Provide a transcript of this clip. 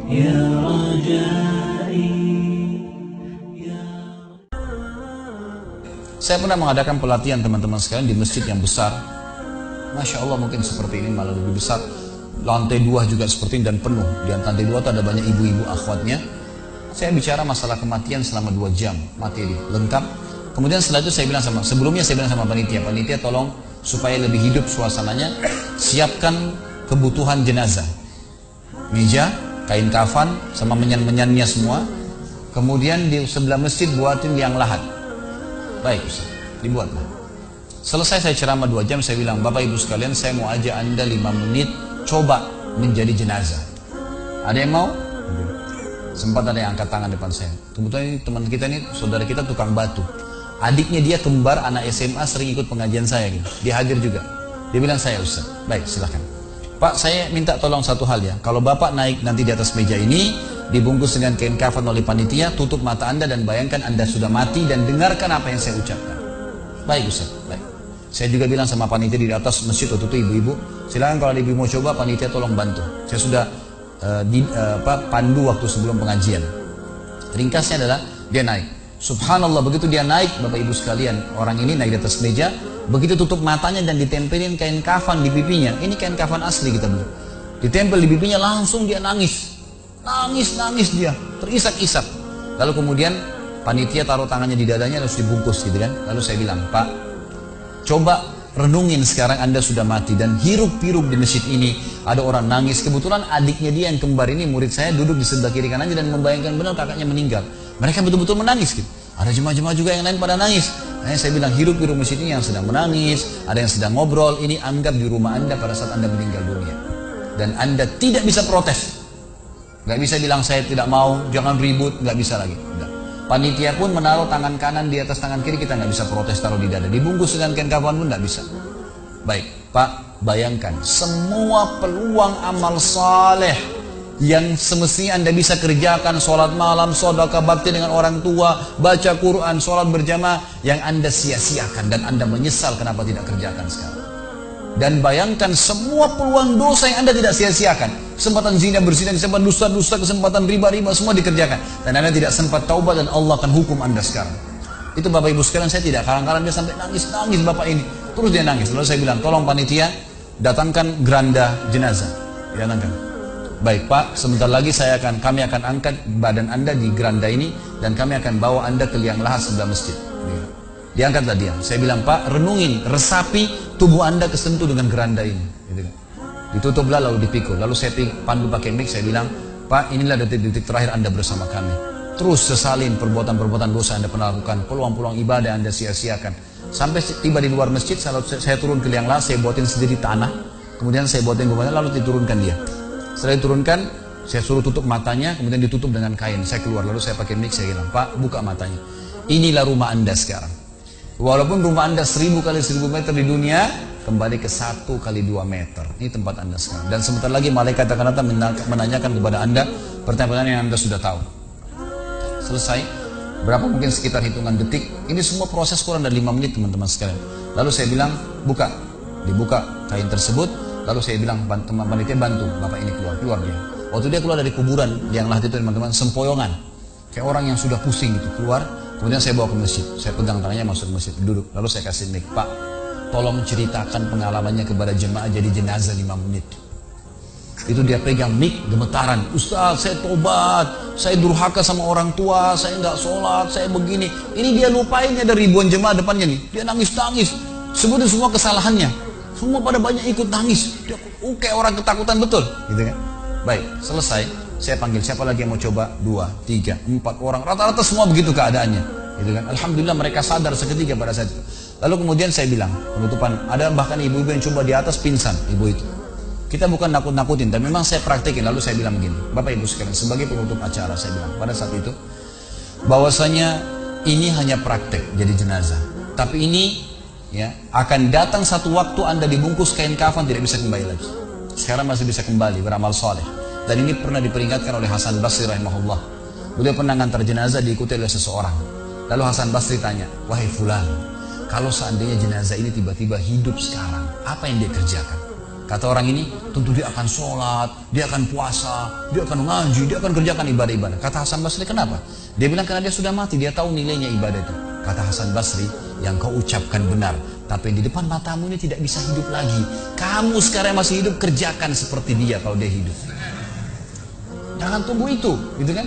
يا رجائي. Saya pernah mengadakan pelatihan teman-teman sekalian di masjid yang besar. Masya Allah, mungkin seperti ini, malah lebih besar. Lantai 2 juga seperti ini dan penuh. Di lantai 2 itu ada banyak ibu-ibu akhwatnya. Saya bicara masalah kematian selama 2 jam, materi lengkap. Kemudian setelah itu sebelumnya saya bilang sama panitia tolong supaya lebih hidup suasananya, siapkan kebutuhan jenazah. Meja, kain kafan, sama menyan-menyannya semua. Kemudian di sebelah masjid buatin liang lahat. Baik Ustaz, dibuatlah. Selesai saya ceramah 2 jam, saya bilang, Bapak Ibu sekalian, saya mau ajak Anda 5 menit coba menjadi jenazah. Ada yang mau? Sempat ada yang angkat tangan depan saya. Kebetulan ini teman kita ini, saudara kita tukang batu. Adiknya dia kembar anak SMA, sering ikut pengajian saya gitu. Dia hadir juga. Dia bilang, saya Ustaz. Baik, silahkan. Pak, saya minta tolong satu hal ya. Kalau Bapak naik nanti di atas meja ini, dibungkus dengan kain kafan oleh panitia, tutup mata Anda dan bayangkan Anda sudah mati dan dengarkan apa yang saya ucapkan. Baik Ustaz, baik. Saya juga bilang sama panitia di atas masjid waktu itu, ibu-ibu, silakan kalau ibu mau coba, panitia tolong bantu. Saya sudah pandu waktu sebelum pengajian. Ringkasnya adalah dia naik. Subhanallah, begitu dia naik, Bapak Ibu sekalian, orang ini naik di atas meja, begitu tutup matanya dan ditempelin kain kafan di pipinya. Ini kain kafan asli kita beli. Ditempel di pipinya, langsung dia nangis. Nangis dia, terisak-isak. Lalu kemudian panitia taruh tangannya di dadanya, harus dibungkus gitu kan. Lalu saya bilang, Pak, coba renungin sekarang Anda sudah mati dan hiruk-pikuk di masjid ini ada orang nangis. Kebetulan adiknya dia yang kembar ini, murid saya, duduk di sebelah kiri kanannya dan membayangkan benar kakaknya meninggal. Mereka betul-betul menangis gitu. Ada jemaah-jemaah juga yang lain pada nangis. Nah, saya bilang, hiruk-pikuk masjid ini yang sedang menangis, ada yang sedang ngobrol, ini anggap di rumah Anda pada saat Anda meninggal dunia. Dan Anda tidak bisa protes. Gak bisa bilang saya tidak mau, jangan ribut, gak bisa lagi. Udah. Panitia pun menaruh tangan kanan di atas tangan kiri, kita gak bisa protes taruh di dada. Dibungkus dengan kain kafan pun gak bisa. Baik, Pak, bayangkan semua peluang amal saleh yang semestinya Anda bisa kerjakan, sholat malam, sedekah bakti dengan orang tua, baca Quran, sholat berjamaah, yang Anda sia-siakan dan Anda menyesal kenapa tidak kerjakan sekarang. Dan bayangkan semua peluang dosa yang Anda tidak sia-siakan. Kesempatan zina, berzina, kesempatan dusta-dusta, kesempatan riba-riba, semua dikerjakan. Dan Anda tidak sempat taubat dan Allah akan hukum Anda sekarang. Itu Bapak Ibu sekalian, saya tidak karang-karang dia sampai nangis Bapak ini. Terus dia nangis. Lalu saya bilang, tolong panitia datangkan geranda jenazah. Datangkan. Baik Pak, sebentar lagi kami akan angkat badan Anda di geranda ini dan kami akan bawa Anda ke liang lahat sebelah masjid. Diangkatlah dia. Saya bilang, Pak, renungin, resapi tubuh Anda kesentuh dengan geranda ini. Gitu kan. Ditutuplah lalu dipikul. Lalu saya pandu pakai mic, saya bilang, Pak, inilah detik-detik terakhir Anda bersama kami. Terus sesalin perbuatan-perbuatan dosa Anda pernah lakukan, peluang-peluang ibadah Anda sia-siakan. Sampai tiba di luar masjid, saya turun ke liang lahat, saya buatin sendiri tanah. Kemudian saya buatin rumahnya, lalu diturunkan dia. Setelah diturunkan, saya suruh tutup matanya, kemudian ditutup dengan kain. Saya keluar, lalu saya pakai mic, saya bilang, Pak, buka matanya. Inilah rumah Anda sekarang. Walaupun rumah Anda 1000 kali 1000 meter di dunia, kembali ke 1 kali 2 meter. Ini tempat Anda sekarang. Dan sebentar lagi malaikat akan datang menanyakan kepada Anda pertanyaan yang Anda sudah tahu. Selesai. Berapa mungkin sekitar hitungan detik. Ini semua proses kurang dari 5 menit teman-teman sekalian. Lalu saya bilang, buka. Dibuka kain tersebut. Lalu saya bilang, teman panitia bantu Bapak ini keluar dia. Waktu dia keluar dari kuburan liang lahat itu teman-teman, sempoyongan. Kayak orang yang sudah pusing gitu keluar. Kemudian saya bawa ke masjid. Saya pegang tangannya masuk ke masjid, duduk. Lalu saya kasih mic, Pak, tolong ceritakan pengalamannya kepada jemaah jadi jenazah 5 menit. Itu dia pegang mic, gemetaran. Ustaz, saya tobat, saya durhaka sama orang tua, saya nggak sholat, saya begini. Ini dia lupain, ada ribuan jemaah depannya nih. Dia nangis-nangis, sebutin semua kesalahannya. Semua pada banyak ikut nangis. Dia kayak orang ketakutan betul, gitu kan? Baik, selesai. Saya panggil siapa lagi yang mau coba? 2, 3, 4 orang. Rata-rata semua begitu keadaannya, gitu kan? Alhamdulillah mereka sadar seketika pada saat itu. Lalu kemudian saya bilang, penutupan, ada bahkan ibu-ibu yang coba di atas pingsan, ibu itu. Kita bukan nakut-nakutin, tapi memang saya praktekin. Lalu saya bilang begini, Bapak Ibu sekalian, sebagai penutup acara saya bilang pada saat itu, bahwasanya ini hanya praktek jadi jenazah. Tapi ini ya akan datang satu waktu Anda dibungkus kain kafan tidak bisa kembali lagi. Sekarang masih bisa kembali beramal soleh. Dan ini pernah diperingatkan oleh Hasan Basri rahimahullah. Beliau pernah ngantar jenazah diikuti oleh seseorang. Lalu Hasan Basri tanya, wahai fulan, kalau seandainya jenazah ini tiba-tiba hidup sekarang, apa yang dia kerjakan? Kata orang ini, tentu dia akan sholat, dia akan puasa, dia akan ngaji, dia akan kerjakan ibadah-ibadah. Kata Hasan Basri, kenapa? Dia bilang karena dia sudah mati, dia tahu nilainya ibadah itu. Kata Hasan Basri, yang kau ucapkan benar, tapi di depan matamu ini tidak bisa hidup lagi. Kamu sekarang masih hidup, kerjakan seperti dia kalau dia hidup. Jangan tunggu itu, gitu kan?